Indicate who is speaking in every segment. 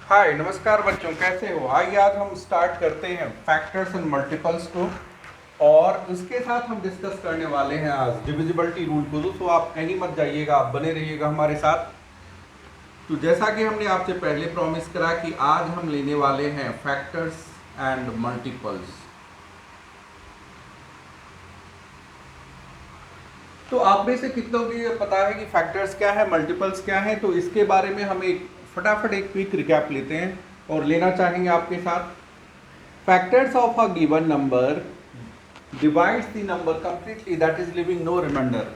Speaker 1: हाय नमस्कार बच्चों, कैसे हो? आइए आज हम स्टार्ट करते हैं फैक्टर्स एंड मल्टीपल्स को। और उसके साथ हम डिस्कस करने वाले हैं आज डिविजिबिलिटी रूल को। दोस्तों आप कहीं मत जाइएगा, आप बने रहिएगा हमारे साथ। तो जैसा कि हमने आपसे पहले प्रॉमिस करा कि आज हम लेने वाले हैं फैक्टर्स एंड मल्टीपल्स। तो आप में से कितनों को ये पता है कि फैक्टर्स क्या है, मल्टीपल्स क्या है? तो इसके बारे में हम एक फटाफट एक क्विक रिकैप लेते हैं और लेना चाहेंगे आपके साथ। Factors of a given number divides the number completely, that is leaving no reminder.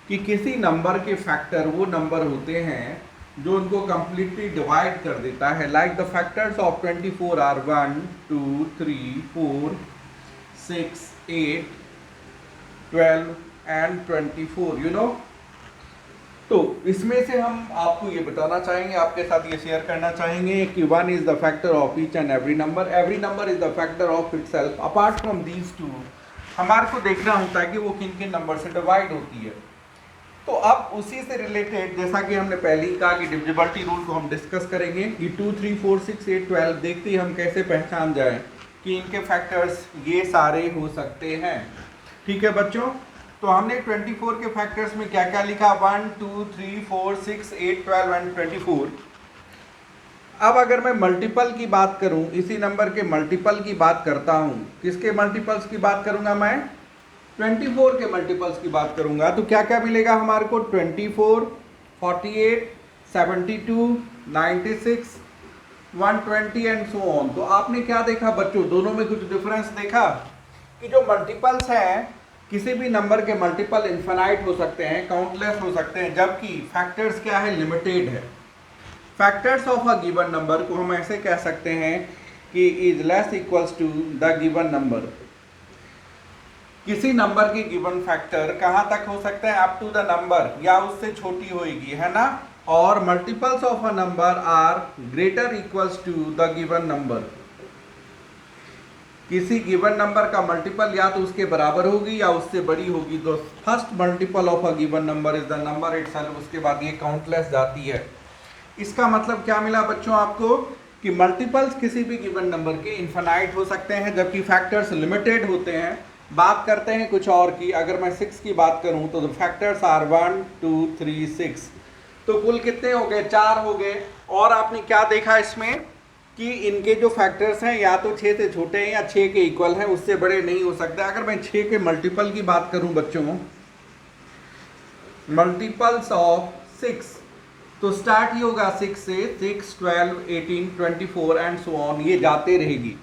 Speaker 1: कि किसी नंबर के फैक्टर वो नंबर होते हैं जो उनको कंप्लीटली डिवाइड कर देता है। Like the factors of 24 are 1 2 3 4 6 8 12 and 24, you know. तो इसमें से हम आपको ये बताना चाहेंगे, आपके साथ ये शेयर करना चाहेंगे कि 1 is the factor of each and every number is the factor of itself. Apart from these two हमारे को देखना होता है कि वो किन किन नंबर से डिवाइड होती है। तो अब उसी से रिलेटेड, जैसा कि हमने पहले ही कहा कि डिविजिबिलिटी रूल को हम डिस्कस करेंगे कि 2 3 4 6 8 12 देखते ही हम कैसे पहचान जाएं कि इनके फैक्टर्स ये सारे हो सकते हैं। ठीक है बच्चों, तो हमने 24 के फैक्टर्स में क्या क्या लिखा? 1 2 3 4 6 8 12 एंड 24। अब अगर मैं मल्टीपल की बात करूं, इसी नंबर के मल्टीपल की बात करता हूं, किसके मल्टीपल्स की बात करूंगा मैं? 24 के मल्टीपल्स की बात करूंगा। तो क्या क्या मिलेगा हमारे को? 24 48 72 96 120 एंड सो ऑन। तो आपने क्या देखा बच्चों, दोनों में कुछ डिफरेंस देखा कि जो मल्टीपल्स हैं, किसी भी नंबर के मल्टीपल इन्फिनाइट हो सकते हैं, काउंटलेस हो सकते हैं, जबकि फैक्टर्स क्या है? लिमिटेड है। Factors of a given number को हम ऐसे कह सकते हैं कि is less equals to the given number. किसी नंबर की गिवन फैक्टर कहां तक हो सकते हैं? अप टू द नंबर, या उससे छोटी होगी, है ना। और multiples of a number are greater equals to the given number. किसी गिवन नंबर का मल्टीपल या तो उसके बराबर होगी या उससे बड़ी होगी। तो first multiple of a given number is the number itself. उसके बाद ये काउंटलेस जाती है। इसका मतलब क्या मिला बच्चों आपको? कि मल्टीपल्स किसी भी गिवन नंबर के इन्फिनाइट हो सकते हैं, जबकि फैक्टर्स लिमिटेड होते हैं। बात करते हैं कुछ और की। अगर मैं 6 की बात करूं तो फैक्टर्स आर 1 2 3 6। तो कुल कितने हो गए? 4 हो गए। और आपने क्या देखा इसमें कि इनके जो फैक्टर्स हैं या तो 6 से छोटे हैं या 6 के इक्वल हैं, उससे बड़े नहीं हो सकते। अगर मैं 6 के मल्टीपल की बात करूं बच्चों, मल्टीपल्स ऑफ 6, तो स्टार्ट ही होगा 6 से, 6 12 18 24 एंड सो ऑन, ये जाते रहेगी।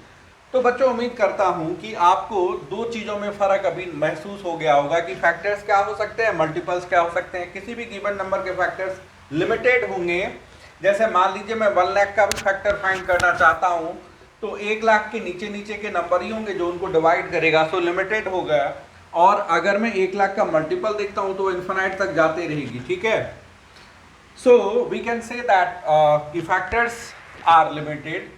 Speaker 1: तो बच्चों उम्मीद करता हूं कि आपको दो चीजों में फर्क अभी महसूस हो गया होगा कि फैक्टर्स क्या हो सकते हैं, मल्टीपल्स क्या हो सकते हैं। किसी भी गिवन नंबर के फैक्टर्स लिमिटेड होंगे। जैसे मान लीजिए मैं 1 लाख का भी फैक्टर फाइंड करना चाहता हूं, तो 1 लाख के नीचे नीचे के नंबर ही होंगे जो उनको डिवाइड करेगा, सो लिमिटेड हो गया। और अगर मैं 1 लाख का मल्टीपल देखता हूं तो इन्फिनाइट तक जाते रहेगी। ठीक है, so we can say that the factors are limited.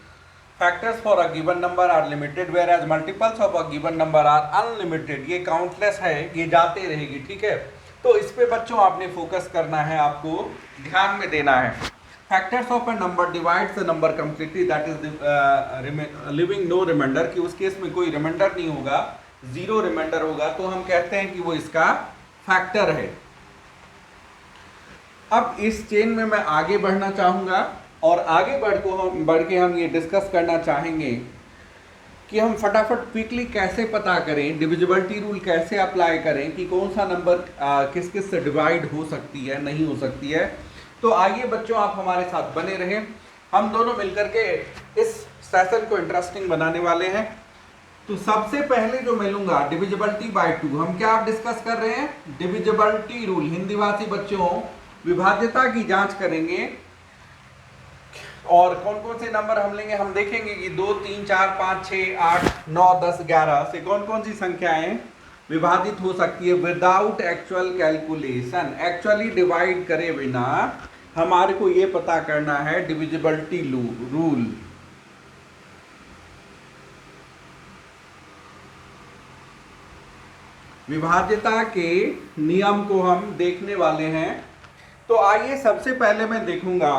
Speaker 1: Factors for a given number are limited, whereas multiples of a given number are unlimited. ये countless है, ये जाते रहेगी। ठीक है, तो इस पे बच्चों आपने फोकस करना है, आपको ध्यान में देना है। Factors of a number divides the number completely, that is leaving no reminder. कि उस केस में कोई रिमाइंडर नहीं होगा, जीरो रिमाइंडर होगा, तो हम कहते हैं कि वो इसका फैक्टर है। अब इस चेन में मैं आगे बढ़ना चाहूंगा और आगे बढ़ के हम ये डिस्कस करना चाहेंगे कि हम फटाफट क्विकली कैसे पता करें, डिविजिबिलिटी रूल कैसे अप्लाई करें कि कौन सा नंबर किस किस से डिवाइड हो सकती है, नहीं हो सकती है। तो आइए बच्चों आप हमारे साथ बने रहें, हम दोनों मिलकर के इस सेशन को इंटरेस्टिंग बनाने वाले हैं। तो सबसे पहले जो मैं लूंगा डिविजिबिलिटी बाय 2। हम क्या डिस्कस कर रहे हैं? Divisibility rule. हिंदी भाषी बच्चों विभाज्यता की जांच करेंगे। और कौन कौन से नंबर हम लेंगे? हम देखेंगे कि 2 3 4 5 6 8 9 10 11 से कौन कौन सी संख्याएं विभाजित हो सकती है without actual calculation. Actually divide करे बिना हमारे को यह पता करना है डिविजिबिलिटी रूल। विभाज्यता के नियम को हम देखने वाले हैं। तो आइए सबसे पहले मैं देखूंगा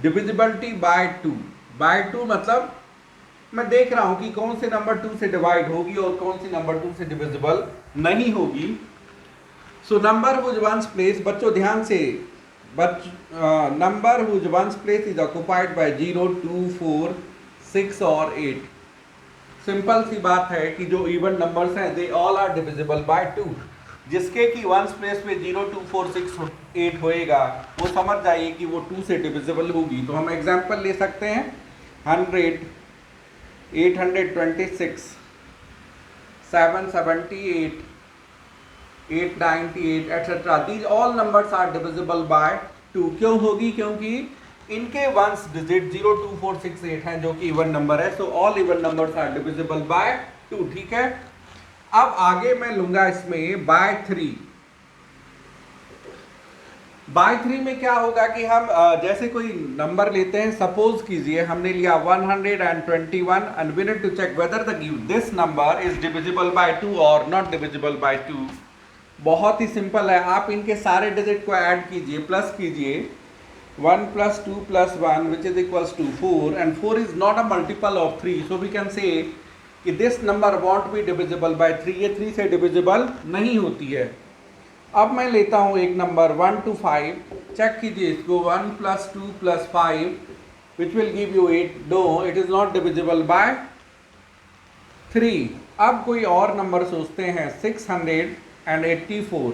Speaker 1: डिविजिबिलिटी बाय 2। बाय 2 मतलब मैं देख रहा हूं कि कौन से नंबर 2 से डिवाइड होगी और कौन सी नंबर 2 से डिविजिबल नहीं होगी। So number whose one's place, बच्चों ध्यान से, number whose one's place is occupied by 0, 2, 4, 6 और 8। सिंपल सी बात है कि जो इवन नंबर्स हैं they all are divisible by 2। जिसके कि वंस प्लेस पे 0, 2, 4, 6, 8 होएगा वो समझ जाइए कि वो 2 से डिविजिबल होगी। तो हम एग्जांपल ले सकते हैं 100, 826, 778, 898 etc. These all numbers are divisible by 2। क्यों होगी? क्योंकि इनके वंस डिजिट 0, 2, 4, 6, 8 हैं जो कि इवन नंबर है। So all even numbers are divisible by 2। ठीक है, अब आगे मैं लूंगा इसमें बाय 3। बाय 3 में क्या होगा कि हम जैसे कोई नंबर लेते हैं, सपोज कीजिए हमने लिया 121 and we need to check whether the give this number is divisible by 2 और नॉट डिविजिबल बाय 2। बहुत ही सिंपल है, आप इनके सारे डिजिट को ऐड कीजिए, प्लस कीजिए। 1 + 2 + 1 which is equals to 4 and 4 is not a multiple of 3, so we can say कि this number won't be divisible by 3। ये 3 से डिविजिबल नहीं होती है। अब मैं लेता हूँ एक नंबर 1 to 5, चेक कीजिए इसको। 1 + 2 + 5 which will give you 8। No, it is not divisible by 3। अब कोई और नंबर सोचते हैं 684।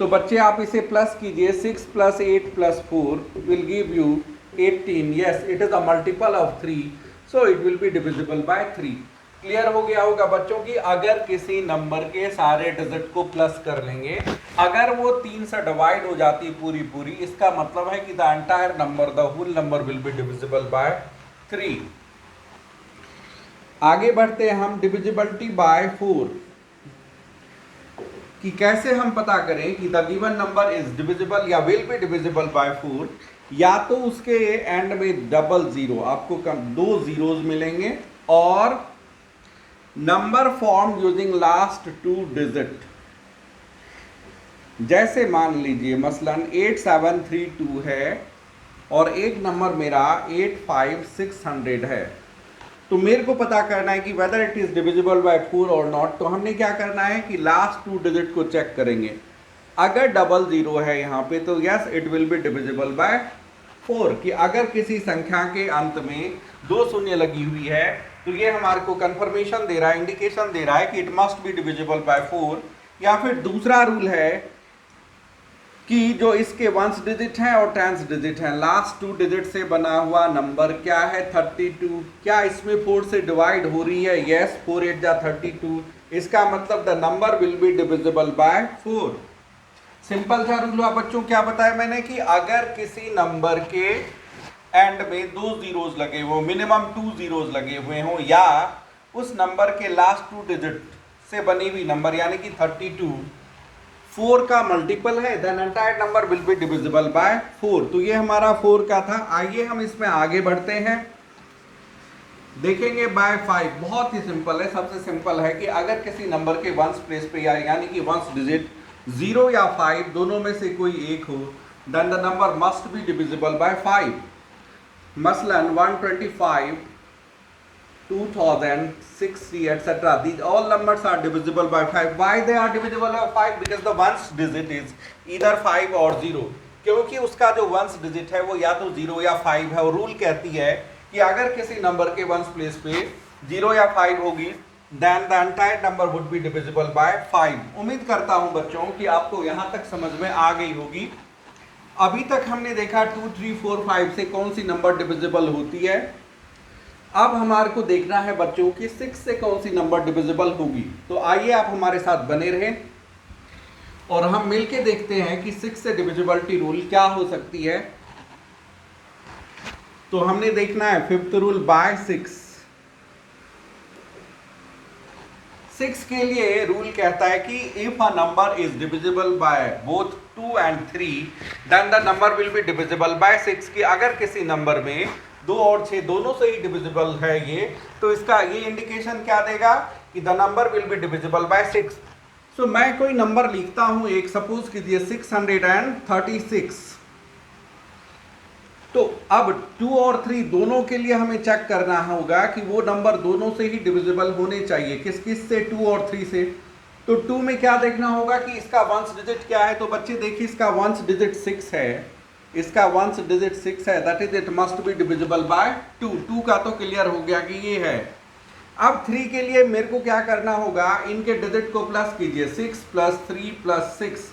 Speaker 1: तो बच्चे आप इसे प्लस कीजिए, 6 + 8 + 4 will give you 18। Yes, it is a multiple of 3, so it will be divisible by 3। Clear हो गया होगा बच्चों की अगर किसी नंबर के सारे डिजिट को प्लस कर लेंगे, अगर वो 3 से डिवाइड हो जाती पूरी, इसका मतलब है कि the entire number, the whole number will be divisible by 3। आगे बढ़ते हैं हम डिविजिबिलिटी बाय 4 कि कैसे हम पता करें कि the given number is divisible या विल बी डिविजिबल बाय 4। या तो उसके एंड में डबल जीरो, आपको दो जीरोज मिलेंगे, और number form using last 2 digit. जैसे मान लीजिए मसलन 8732 है और एक नंबर मेरा 85600 है। तो मेरे को पता करना है कि whether it is divisible by 4 और नॉट। तो हमने क्या करना है कि लास्ट 2 डिजिट को चेक करेंगे। अगर डबल जीरो है यहाँ पे तो yes it will be divisible by 4। कि अगर किसी संख्या के अंत में 2 शून्य लगी हुई है तो ये हमारे को कंफर्मेशन दे रहा है, इंडिकेशन दे रहा है कि it must be divisible by 4। या फिर दूसरा रूल है कि जो इसके वंस डिजिट हैं और टेंस डिजिट हैं, लास्ट 2 डिजिट से बना हुआ नंबर क्या है 32। क्या इसमें 4 से डिवाइड हो रही है? यस, 4 8 जा 32। इसका मतलब the number will be divisible by 4। Simple सा रूल हुआ बच्चों। क्या बताया मैंने कि अगर किसी नंबर के एंड में 2 जीरोज लगे हुए, मिनिमम 2 जीरोज लगे हुए हों, या उस नंबर के लास्ट 2 डिजिट से बनी हुई नंबर यानी कि 32 4 का मल्टीपल है, then entire number will be divisible by 4। तो ये हमारा 4 का था। आइए हम इसमें आगे बढ़ते हैं, देखेंगे बाय 5। बहुत ही सिंपल है। सबसे सिंपल है कि अगर किसी नंबर के वंस प्लेस पे यानी कि वंस डिजिट 0 या 5 दोनों में से कोई एक हो, then the number must be divisible by 5। मसलन 125, 2000, 60 etc. These all numbers are divisible by 5. Why they are divisible by 5? Because the ones digit is either 5 or 0। क्योंकि उसका जो वंस डिजिट है वो या तो 0 या 5 है। और रूल कहती है कि अगर किसी नंबर के वंस प्लेस पे 0 या 5 होगी then the entire number would be divisible by 5। उम्मीद करता हूं बच्चों कि आपको यहां तक समझ में आ गई होगी। अभी तक हमने देखा 2, 3, 4, 5 से कौन सी नंबर डिविजिबल होती है। अब हमारे को देखना है बच्चों कि 6 से कौन सी नंबर डिविजिबल होगी। तो आइए आप हमारे साथ बने रहें और हम मिलके देखते हैं कि 6 से डिविजिबिलिटी रूल क्या हो सकती है। तो हमने देखना है 5th रूल बाय 6। 6 के लिए रूल कहता है कि if a number is divisible by both 2 and 3 then the number will be divisible by 6। कि अगर किसी नंबर में 2 और 6 दोनों से ही डिविजिबल है ये, तो इसका ये इंडिकेशन क्या देगा कि the number will be divisible by 6। सो मैं कोई नंबर लिखता हूं एक, सपोज कीजिए 636। तो अब 2 और 3 दोनों के लिए हमें चेक करना होगा कि वो नंबर दोनों से ही डिविजिबल होने चाहिए। किस किस से? 2 और 3 से। तो 2 में क्या देखना होगा कि इसका वंस डिजिट क्या है। तो बच्चे देखिए इसका वंस डिजिट 6 है, इसका वंस डिजिट 6 है, that is it must be divisible by 2। 2 का तो क्लियर हो गया कि ये है। अब 3 के लिए मेरे को क्या करना होगा, इनके डिजिट को प्लस कीजिए, 6 plus 3 plus 6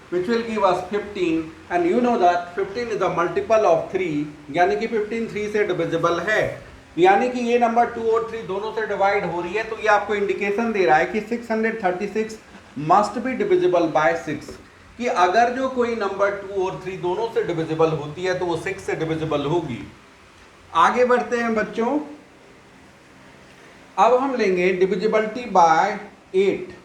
Speaker 1: which will give us 15, and you know that 15 is a multiple of 3, यानी कि 15 3 से डिविजिबल है, यानी कि ये नंबर 2 और 3 दोनों से डिवाइड हो रही है। तो ये आपको इंडिकेशन दे रहा है कि 636 मस्ट बी डिविजिबल बाय 6, कि अगर जो कोई नंबर 2 और 3 दोनों से डिविजिबल होती है तो वो 6 से डिविजिबल होगी। आगे बढ़ते हैं बच्चों, अब हम लेंगे डिविजिबिलिटी बाय 8।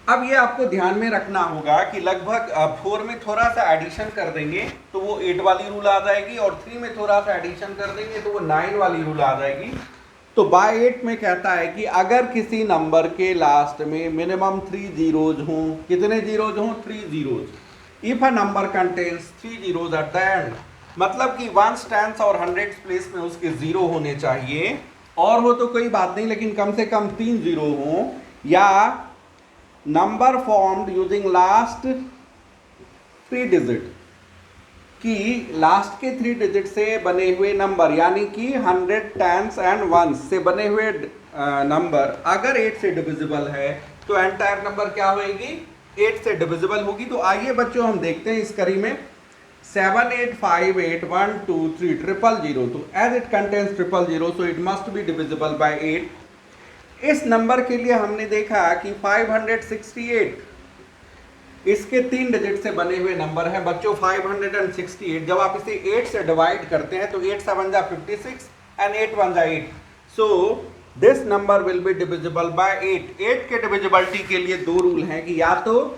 Speaker 1: अब ये आपको ध्यान में रखना होगा कि लगभग 4 में थोड़ा सा एडिशन कर देंगे तो वो 8 वाली रूल आ जाएगी, और 3 में थोड़ा सा एडिशन कर देंगे तो वो 9 वाली रूल आ जाएगी। तो बाय 8 में कहता है कि अगर किसी नंबर के लास्ट में मिनिमम 3 जीरोज हों, कितने जीरोज हों? 3 zeros. If a number contains 3 zeros at the end, मतलब कि 1s 10s और 100s प्लेस में उसके 0 होने चाहिए, और हो तो कोई बात नहीं लेकिन कम से कम 3 जीरो हों, या number formed using last 3 digit, कि लास्ट के 3 डिजिट से बने हुए नंबर, यानी कि 100, 10s एंड 1s से बने हुए नंबर अगर 8 से डिविजिबल है तो एंटायर नंबर क्या होगी? 8 से डिविजिबल होगी। तो आइए बच्चों हम देखते हैं इस कड़ी में 7 8 5 8 1 2 3 000। तो as it contains 000 so it must be divisible by 8। इस नंबर के लिए हमने देखा कि 568 इसके 3 डिजिट से बने हुए नंबर है बच्चों। 568 जब आप इसे 8 से डिवाइड करते हैं तो 8 7 जा 56 एंड 8 1 जा 8, so this number will be divisible by 8। 8 के डिविजिबिलिटी के लिए 2 रूल हैं कि या तो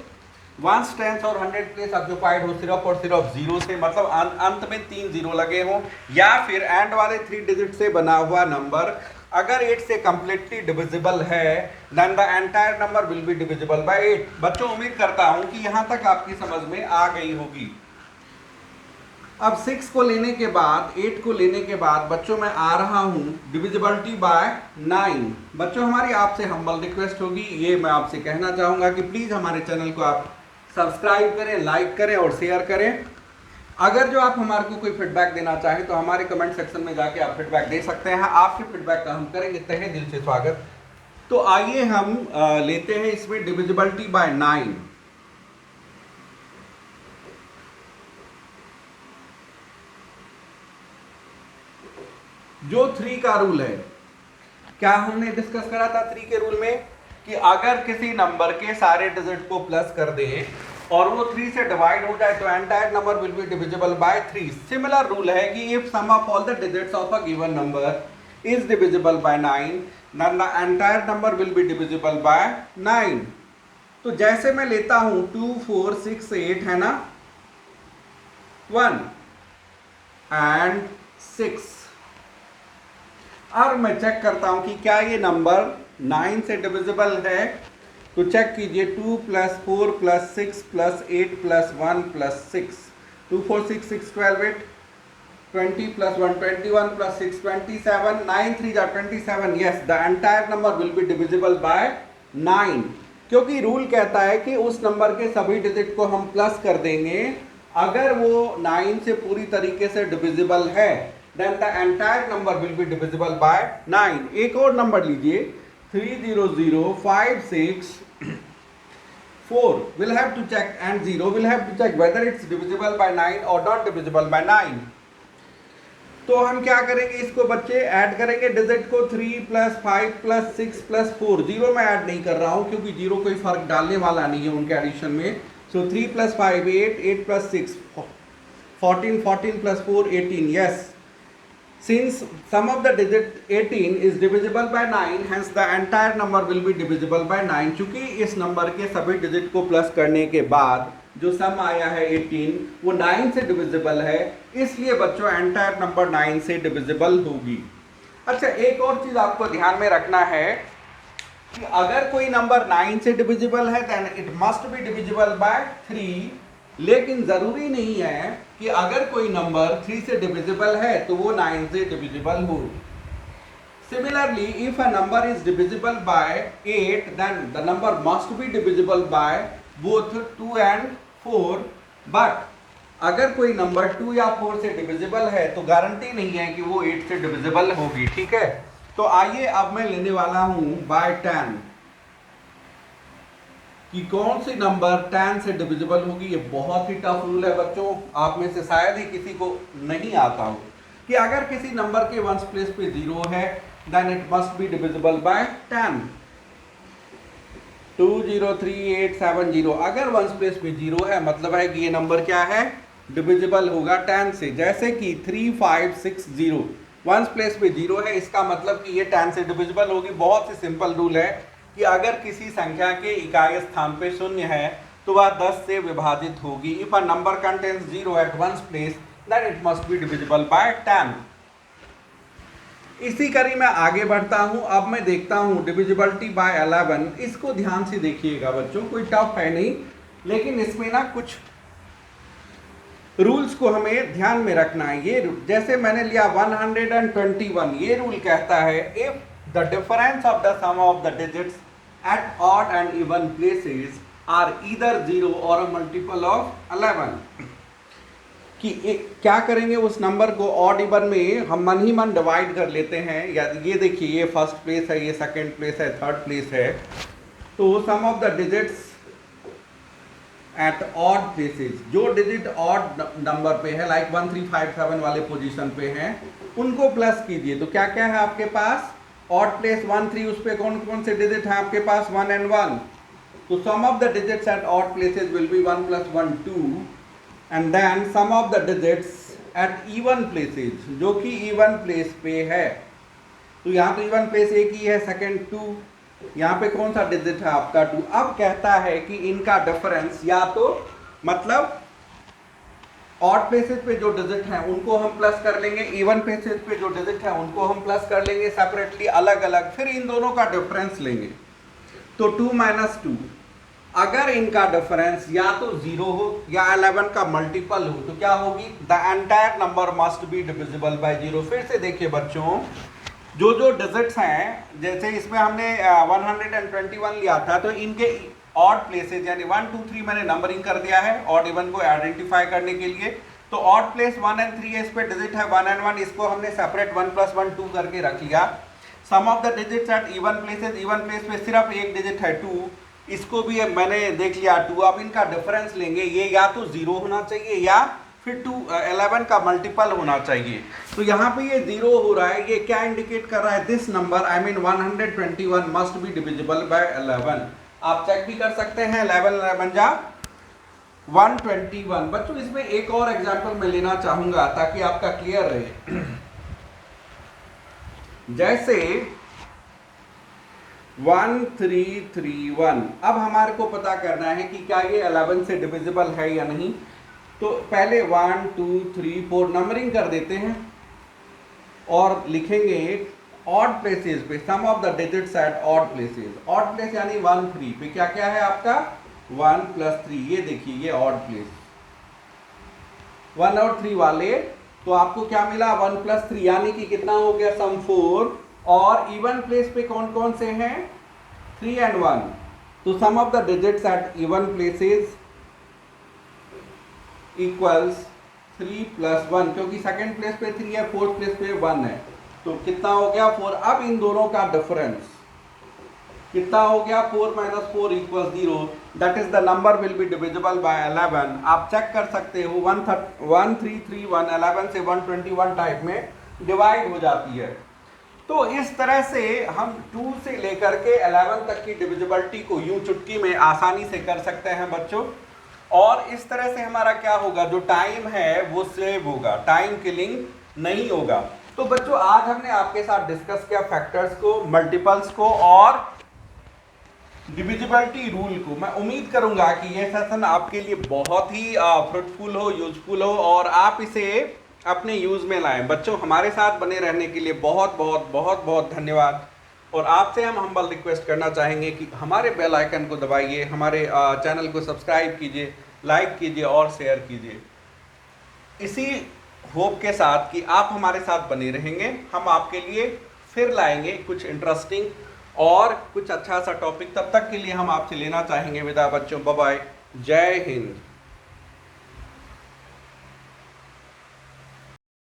Speaker 1: 1s 10s और 100 प्लेस ऑक्यूपाइड हो सिर्फ और सिर्फ 0 से, मतलब अंत में 3 जीरो लगे हों, या फिर एंड वाले 3 डिजिट से बना हुआ नंबर अगर 8 से कंप्लीटली डिविजिबल है then the entire number will be divisible by 8। बच्चों उम्मीद करता हूं कि यहां तक आपकी समझ में आ गई होगी। अब 6 को लेने के बाद, 8 को लेने के बाद बच्चों मैं आ रहा हूं डिविजिबिलिटी बाय 9। बच्चों हमारी आपसे हम्बल रिक्वेस्ट होगी, ये मैं आपसे कहना चाहूंगा कि प्लीज हमारे चैनल को आप सब्सक्राइब करें, लाइक करें और शेयर करें। अगर जो आप हमारे को कोई फीडबैक देना चाहें तो हमारे कमेंट सेक्शन में जाके आप फीडबैक दे सकते हैं। आपके फीडबैक का हम करेंगे तहे दिल से स्वागत। तो आइए हम लेते हैं इसमें डिविजिबिलिटी बाय 9। जो 3 का रूल है, क्या हमने डिस्कस करा था 3 के रूल में, कि अगर किसी नंबर के सारे डिजिट को प्लस कर दें और वो 3 से डिवाइड हो जाए तो entire number will be divisible by 3। Similar rule है कि if sum of all the digits of a given number is divisible by 9 then the entire number will be divisible by 9। तो जैसे मैं लेता हूं 2 4 6 8 है ना, 1 एंड 6, और मैं चेक करता हूं कि क्या ये नंबर 9 से डिविजिबल है। तो चेक कीजिए, 2 + 4 + 6 + 8 + 1 + 6, 2 4 6 6 12 8, 20 + 1 21 + 6 27, 9 3 जा 27। Yes, the entire number will be divisible by 9, क्योंकि रूल कहता है कि उस नंबर के सभी डिजिट को हम प्लस कर देंगे अगर वो 9 से पूरी तरीके से डिविजिबल है, then the entire number will be divisible by 9। एक और नंबर लीजिए, 30056 4 will have to check and 0 will have to check whether it's divisible by 9 or not divisible by 9। तो हम क्या करेंगे, इसको बच्चे ऐड करेंगे डिजिट को, 3 + 5 + 6 + 4। 0 मैं ऐड नहीं कर रहा हूं क्योंकि 0 कोई फर्क डालने वाला नहीं है उनके एडिशन में। सो 3 + 5 8, 8 + 6 14, 14 + 4 18। Yes, since sum of the digit 18 is divisible by 9, hence the entire number will be divisible by 9। चूंकि इस नंबर के सभी डिजिट को प्लस करने के बाद जो सम आया है 18 वो 9 से डिविजिबल है, इसलिए बच्चों एंटायर नंबर 9 से डिविजिबल होगी। अच्छा, एक और चीज आपको ध्यान में रखना है कि अगर कोई नंबर 9 से डिविजिबल है then it must be divisible by 3, लेकिन जरूरी नहीं है कि अगर कोई नंबर 3 से डिविजिबल है तो वो 9 से डिविजिबल हो। Similarly, if a number is divisible by 8, then the number must be divisible by both 2 and 4. But अगर कोई नंबर 2 या 4 से डिविजिबल है तो गारंटी नहीं है कि वो 8 से डिविजिबल होगी, ठीक है। तो आइए अब मैं लेने वाला हूं बाय 10 कि कौन सी नंबर 10 से डिविजिबल होगी। ये बहुत ही टफ रूल है बच्चों, आप में से शायद ही किसी को नहीं आता हो कि अगर किसी नंबर के वंस प्लेस पे 0 है then it must be divisible by 10. 203870 अगर वंस प्लेस पे 0 है मतलब है कि ये नंबर क्या है, डिविजिबल होगा 10 से। जैसे कि 3560 वंस प्लेस पे 0 है, इसका मतलब कि ये 10 से डिविजिबल होगी। बहुत ही सिंपल रूल है कि अगर किसी संख्या के इकाई स्थान पे 0 है तो वह 10 से विभाजित होगी। If a number contains 0 at one's place then it must be divisible by 10. इसी कड़ी में आगे बढ़ता हूं। अब मैं देखता हूं डिविजिबिलिटी बाय 11। इसको ध्यान से देखिएगा बच्चों, कोई टफ है नहीं, लेकिन इसमें ना कुछ रूल्स को हमें ध्यान में रखना है। ये जैसे मैंने लिया 121, ये रूल कहता है if the difference of the sum of the digits at odd and even places are either 0 और अ मल्टीपल ऑफ 11 कि क्या करेंगे, उस नंबर को ऑड इवन में हम मन ही मन डिवाइड कर लेते हैं। या ये देखिए, ये फर्स्ट प्लेस है, ये सेकंड प्लेस है, थर्ड प्लेस है, तो sum of the digits at odd places, जो डिजिट ऑड नंबर पे है लाइक 1357 वाले पोजीशन पे हैं, उनको प्लस कीजिए। तो क्या क्या है आपके पास, ऑड प्लेस 1 3, उस पे कौन कौन से डिजिट हैं आपके पास, 1 and 1। तो sum of the digits at odd places will be 1 + 1 2, and then sum of the digits at even places, जो कि even place पे है। तो यहाँ तो even place एक ही है, सेकंड 2, यहाँ पे कौन सा डिजिट है आपका 2। अब कहता है कि इनका डिफरेंस या तो मतलब ऑड प्लेसेस पे जो डिजिट हैं उनको हम प्लस कर लेंगे, इवन प्लेसेस पे जो डिजिट है उनको हम प्लस कर लेंगे सेपरेटली, अलग अलग, फिर इन दोनों का डिफरेंस लेंगे। तो 2 - 2, अगर इनका डिफरेंस या तो 0 हो या 11 का मल्टीपल हो तो क्या होगी, the entire number must be divisible bye 0। फिर से देखिए बच्चों, जो जो डिजिट्स हैं, जैसे इसमें हमने 121 लिया था, तो इनके ऑड प्लेसेस यानी 1 2 3 मैंने नंबरिंग कर दिया है ऑड इवन को आइडेंटिफाई करने के लिए। तो ऑड प्लेस 1 and 3 है, इस पे डिजिट है 1 and 1, इसको हमने सेपरेट 1 + 1 2 करके रख लिया। Sum of the digits at even places, even place पे सिर्फ एक डिजिट है 2, इसको भी मैंने देख लिया 2। अब इनका डिफरेंस लेंगे, ये या तो 0 होना चाहिए या फिर 11 का मल्टीपल होना चाहिए। तो यहाँ पे ये 0 हो रहा है, ये क्या इंडिकेट कर रहा है, this number I mean 121 must be divisible bye 11। आप चेक भी कर सकते हैं, 11 जा 121। बच्चों इसमें एक और एग्जाम्पल मैं लेना चाहूंगा ताकि आपका क्लियर रहे। जैसे 1331, अब हमारे को पता करना है कि क्या ये 11 से डिविजिबल है या नहीं। तो पहले 1 2 3 4 नंबरिंग कर देते हैं और लिखेंगे ऑड प्लेसेस पे sum of the digits at odd places. Odd place यानी 1 3 पे क्या क्या है आपका 1 + 3, ये देखिए ये ऑड प्लेस 1 और 3 वाले, तो आपको क्या मिला 1 + 3 यानी कि कितना हो गया सम 4। और इवन प्लेस पे कौन कौन से हैं 3 and 1, तो sum of the digits at even places equals 3 + 1, क्योंकि सेकंड प्लेस पे 3 है, फोर्थ प्लेस पे 1 है, तो कितना हो गया 4। अब इन दोनों का डिफरेंस कितना हो गया 4 - 4 = 0, that is the number will be divisible bye 11। आप चेक कर सकते हो 1331 11 से 121 टाइप में डिवाइड हो जाती है। तो इस तरह से हम 2 से लेकर के 11 तक की डिविजिबिलिटी को यूं चुटकी में आसानी से कर सकते हैं बच्चों। और इस तरह से हमारा क्या होगा, जो टाइम है वो सेव होगा, टाइम किलिंग नहीं होगा। तो बच्चों आज हमने आपके साथ डिस्कस किया फैक्टर्स को, मल्टीपल्स को और डिविजिबिलिटी रूल को। मैं उम्मीद करूंगा कि यह सेशन आपके लिए बहुत ही फ्रूटफुल हो, यूजफुल हो और आप इसे अपने यूज में लाएं। बच्चों हमारे साथ बने रहने के लिए बहुत बहुत बहुत बहुत धन्यवाद। और आपसे हम हम्बल रिक्वेस्ट करना चाहेंगे कि हमारे बेल आइकन को दबाइए, हमारे चैनल को सब्सक्राइब कीजिए लाइक कीजिए और शेयर कीजिए। इसी होप के साथ कि आप हमारे साथ बने रहेंगे, हम आपके लिए फिर लाएंगे कुछ इंटरेस्टिंग और कुछ अच्छा सा टॉपिक। तब तक के लिए हम आपसे लेना चाहेंगे विदा बच्चों, बाय बाय, जय हिंद।